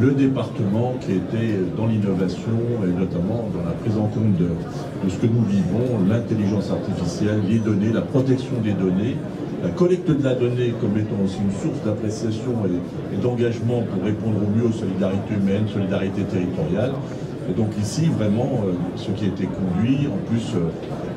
Le département qui était dans l'innovation et notamment dans la prise en compte de ce que nous vivons, l'intelligence artificielle, les données, la protection des données, la collecte de la donnée comme étant aussi une source d'appréciation et d'engagement pour répondre au mieux aux solidarités humaines, solidarité territoriale. Et donc ici, vraiment, ce qui a été conduit, en plus,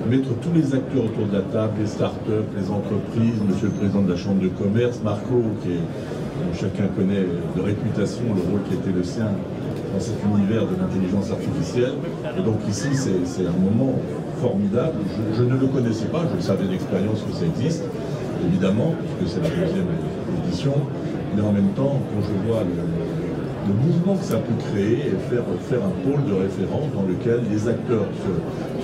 mettre tous les acteurs autour de la table, les start-up, les entreprises, Monsieur le Président de la Chambre de commerce, Marco, dont chacun connaît de réputation le rôle qui était le sien dans cet univers de l'intelligence artificielle. Et donc ici, c'est un moment formidable. Je ne le connaissais pas, je savais d'expérience que ça existe, évidemment, puisque c'est la deuxième édition, mais en même temps, quand je vois le mouvement que ça peut créer et faire un pôle de référence dans lequel les acteurs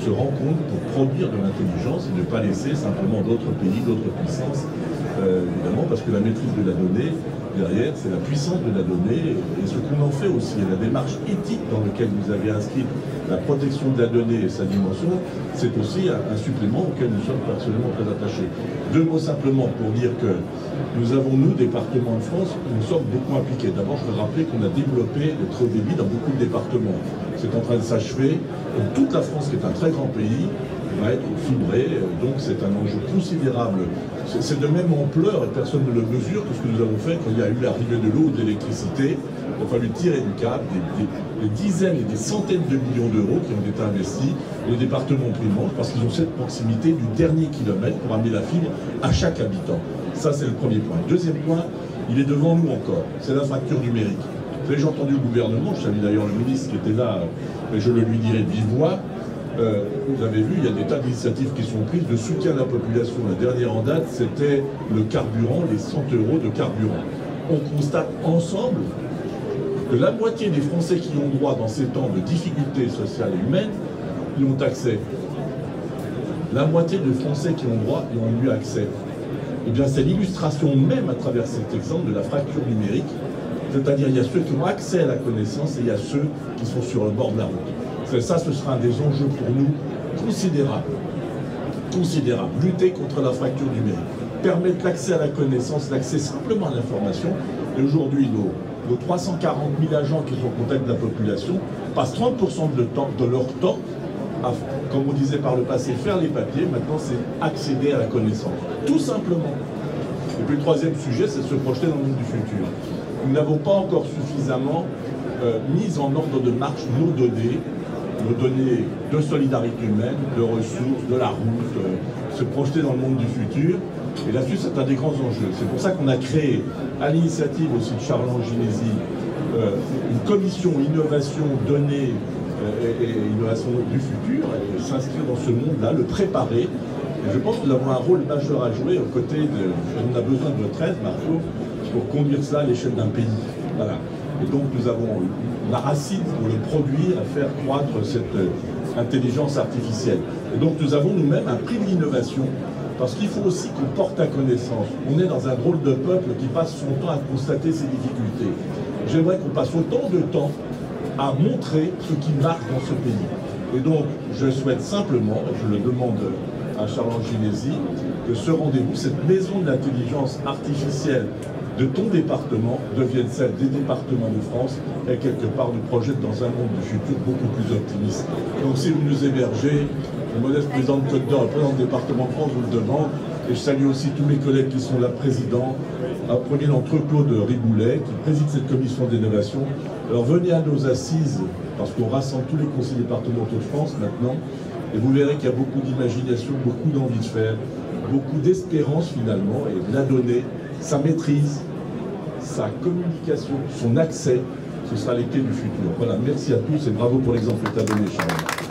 se rencontrent pour produire de l'intelligence et ne pas laisser simplement d'autres pays, d'autres puissances, évidemment, parce que la maîtrise de la donnée, derrière, c'est la puissance de la donnée et ce qu'on en fait aussi, et la démarche éthique dans laquelle vous avez inscrit la protection de la donnée et sa dimension, c'est aussi un supplément auquel nous sommes personnellement très attachés. Deux mots simplement pour dire que nous avons, nous, départements de France, nous sommes beaucoup impliqués. D'abord, je veux rappeler qu'on a développé le très haut débit dans beaucoup de départements. C'est en train de s'achever. Toute la France, qui est un très grand pays, va être fibrée, donc c'est un enjeu considérable. C'est de même ampleur, et personne ne le mesure, que ce que nous avons fait quand il y a eu l'arrivée de l'eau ou de l'électricité. Il a fallu tirer du câble, des dizaines et des centaines de millions d'euros qui ont été investis. Les départements ont pris le manche parce qu'ils ont cette proximité du dernier kilomètre pour amener la fibre à chaque habitant. Ça, c'est le premier point. Deuxième point, il est devant nous encore, c'est la fracture numérique. Vous savez, j'ai entendu le gouvernement, je salue d'ailleurs le ministre qui était là, mais je le lui dirai de vive voix. Vous avez vu, il y a des tas d'initiatives qui sont prises de soutien à la population. La dernière en date, c'était le carburant, les 100 € de carburant. On constate ensemble que la moitié des Français qui ont droit dans ces temps de difficultés sociales et humaines y ont accès. La moitié des Français qui ont droit y ont eu accès. Eh bien, c'est l'illustration même à travers cet exemple de la fracture numérique. C'est-à-dire, il y a ceux qui ont accès à la connaissance et il y a ceux qui sont sur le bord de la route. Ça, ce sera un des enjeux pour nous considérables. Considérables. Lutter contre la fracture numérique. Permettre l'accès à la connaissance, l'accès simplement à l'information. Et aujourd'hui, nos 340 000 agents qui sont en contact de la population passent 30% de leur temps à, comme on disait par le passé, faire les papiers. Maintenant, c'est accéder à la connaissance. Tout simplement. Et puis le troisième sujet, c'est de se projeter dans le monde du futur. Nous n'avons pas encore suffisamment mis en ordre de marche nos données de solidarité humaine, de ressources, de la route, se projeter dans le monde du futur. Et là-dessus, c'est un des grands enjeux. C'est pour ça qu'on a créé, à l'initiative aussi de Charles Ginesi, une commission innovation, données et innovation du futur, et s'inscrire dans ce monde-là, le préparer. Et je pense que nous avons un rôle majeur à jouer aux côtés de... On a besoin de votre aide, Marco, pour conduire ça à l'échelle d'un pays. Voilà. Et donc nous avons la racine pour le produire, à faire croître cette intelligence artificielle. Et donc nous avons nous-mêmes un prix de l'innovation, parce qu'il faut aussi qu'on porte à connaissance. On est dans un drôle de peuple qui passe son temps à constater ses difficultés. J'aimerais qu'on passe autant de temps à montrer ce qui marche dans ce pays. Et donc je souhaite simplement, je le demande à Charles Ginesi, que ce rendez-vous, cette maison de l'intelligence artificielle de ton département devienne celle des départements de France et quelque part nous projette dans un monde du futur beaucoup plus optimiste. Donc si vous nous hébergez, le modeste président de Côte d'Or, le président du département de France vous le demande, et je salue aussi tous mes collègues qui sont là, présidents, un premier d'entre eux, Claude Riboulet, qui préside cette commission d'innovation. Alors venez à nos assises, parce qu'on rassemble tous les conseils départementaux de France maintenant, et vous verrez qu'il y a beaucoup d'imagination, beaucoup d'envie de faire, beaucoup d'espérance finalement, et de la donner, sa maîtrise, sa communication, son accès, ce sera les clés du futur. Voilà, merci à tous et bravo pour l'exemple que tu as donné, Charles.